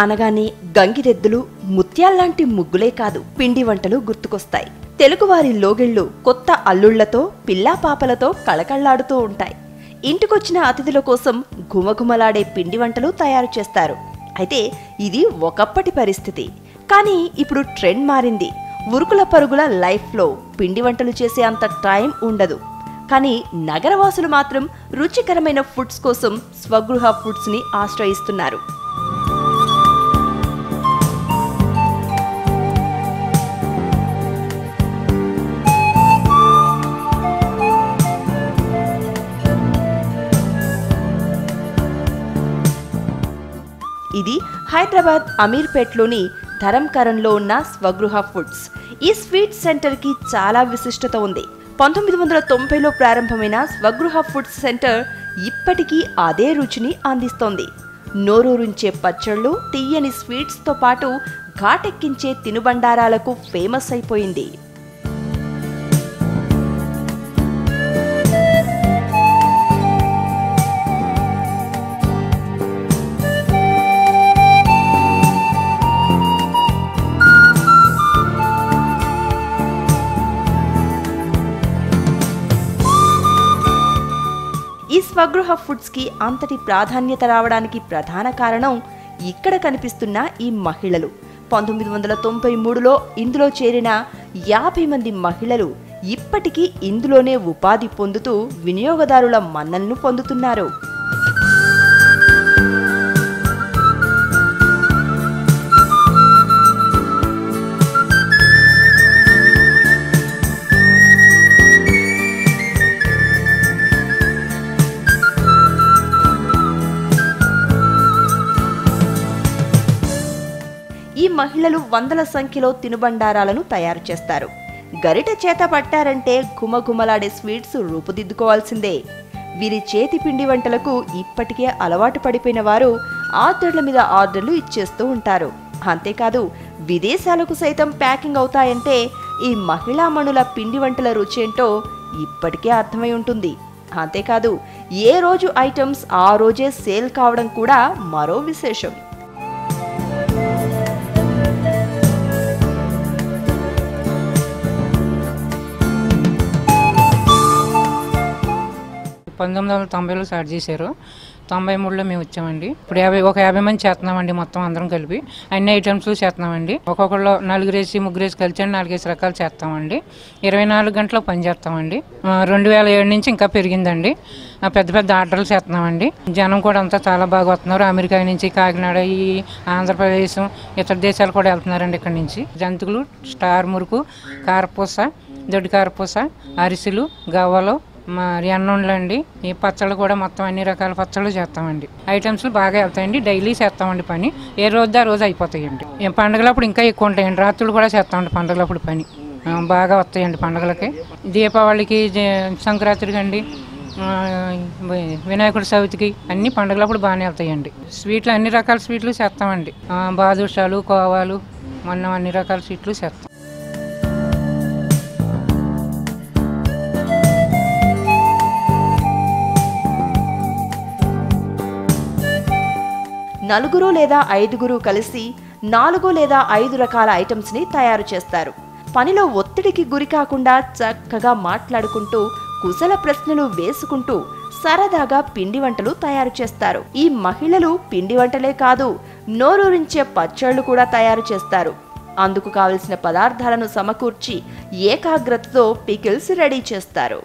అనగానే గంగిరెద్దులు, ముత్యాల్లాంటి ముగ్గులే కాదు పిండి వంటలు గుర్తుకొస్తాయి. తెలుగువారి లోగిళ్లు కొత్త అల్లుళ్లతో, పిల్లాపాపలతో కళకళ్లాడుతూ ఉంటాయి. ఇంటికొచ్చిన అతిథుల కోసం ఘుమఘుమలాడే పిండి వంటలు తయారు చేస్తారు. అయితే ఇది ఒకప్పటి పరిస్థితి. కానీ ఇప్పుడు ట్రెండ్ మారింది. ఉరుకుల పరుగుల లైఫ్లో పిండి వంటలు చేసే అంత టైం ఉండదు. కానీ నగరవాసులు మాత్రం రుచికరమైన ఫుడ్స్ కోసం స్వగృహ ఫుడ్స్ని ఆశ్రయిస్తున్నారు. ఇది హైదరాబాద్ అమీర్పేట్లోని ధరంకరణ్లో ఉన్న స్వగృహ ఫుడ్స్. ఈ స్వీట్ సెంటర్కి చాలా విశిష్టత ఉంది. 1990లో ప్రారంభమైన స్వగృహ ఫుడ్స్ సెంటర్ ఇప్పటికీ అదే రుచిని అందిస్తోంది. నోరూరించే పచ్చళ్ళు, తీయని స్వీట్స్తో పాటు ఘాటెక్కించే తినుబండారాలకు ఫేమస్ అయిపోయింది. ఈ స్వగృహ ఫుడ్స్ కి అంతటి ప్రాధాన్యత రావడానికి ప్రధాన కారణం ఇక్కడ కనిపిస్తున్న ఈ మహిళలు. 1993లో ఇందులో చేరిన 50 మంది మహిళలు ఇప్పటికీ ఇందులోనే ఉపాధి పొందుతూ వినియోగదారుల మన్ననను పొందుతున్నారు. ఈ మహిళలు వందల సంఖ్యలో తినుబండారాలను తయారు చేస్తారు. గరిటె చేత పట్టారంటే ఘుమఘుమలాడే స్వీట్స్ రూపుదిద్దుకోవాల్సిందే. వీరి చేతి పిండి వంటలకు ఇప్పటికే అలవాటు పడిపోయిన వారు ఆర్డర్ల మీద ఆర్డర్లు ఇచ్చేస్తూ ఉంటారు. అంతేకాదు, విదేశాలకు సైతం ప్యాకింగ్ అవుతాయంటే ఈ మహిళామణుల పిండి వంటల రుచేంటో ఇప్పటికే అర్థమై ఉంటుంది. అంతేకాదు, ఏ రోజు ఐటమ్స్ ఆ రోజే సేల్ కావడం కూడా మరో విశేషం. $1990లో స్టార్ట్ చేశారు. 93లో మేము వచ్చామండి. ఇప్పుడు 50 మంది చేస్తున్నామండి. మొత్తం అందరం కలిపి అన్ని ఐటమ్స్ చేస్తున్నామండి. ఒక్కొక్కళ్ళు 4 వేసి 3 వేసి కలిసి 4 రకాలు చేస్తామండి. 24 గంటలు పని చేస్తామండి. 2007 నుంచి ఇంకా పెరిగిందండి. పెద్ద పెద్ద ఆర్డర్లు చేస్తున్నామండి. జనం కూడా అంతా చాలా బాగా వస్తున్నారు. అమెరికా నుంచి, కాకినాడ, ఈ ఆంధ్రప్రదేశ్, ఇతర దేశాలు కూడా వెళ్తున్నారండి. ఇక్కడ నుంచి జంతువులు, స్టార్ మురుకు, కారపూస, దొడ్డి కారపూస, అరిసెలు, గవ్వలు, మరి అన్నండి. ఈ పచ్చళ్ళు కూడా మొత్తం అన్ని రకాల పచ్చళ్ళు చేస్తామండి. ఐటమ్స్ బాగా వెళ్తాయండి. డైలీ చేస్తామండి పని. ఏ రోజు ఆ రోజు అయిపోతాయండి. పండుగలప్పుడు ఇంకా ఎక్కువ ఉంటాయండి. రాత్రులు కూడా చేస్తామండి. పండుగలప్పుడు పని బాగా వస్తాయండి. పండుగలకి, దీపావళికి, సంక్రాంతికి అండి, వినాయకుడి చవితికి అన్ని పండుగలప్పుడు బాగానే వెళ్తాయండి. స్వీట్లు అన్ని రకాల స్వీట్లు చేస్తామండి. బాదుషాలు, కోవాలు, మొన్న అన్ని రకాల స్వీట్లు చేస్తాం. నలుగురు లేదా 5గురు కలిసి 4 లేదా 5 రకాల ఐటమ్స్ ని తయారు చేస్తారు. పనిలో ఒత్తిడికి గురి కాకుండా చక్కగా మాట్లాడుకుంటూ, కుశల ప్రశ్నలు వేసుకుంటూ సరదాగా పిండి వంటలు తయారు చేస్తారు. ఈ మహిళలు పిండి వంటలే కాదు, నోరూరించే పచ్చళ్ళు కూడా తయారు చేస్తారు. అందుకు కావలసిన పదార్థాలను సమకూర్చి ఏకాగ్రతతో పికిల్స్ రెడీ చేస్తారు.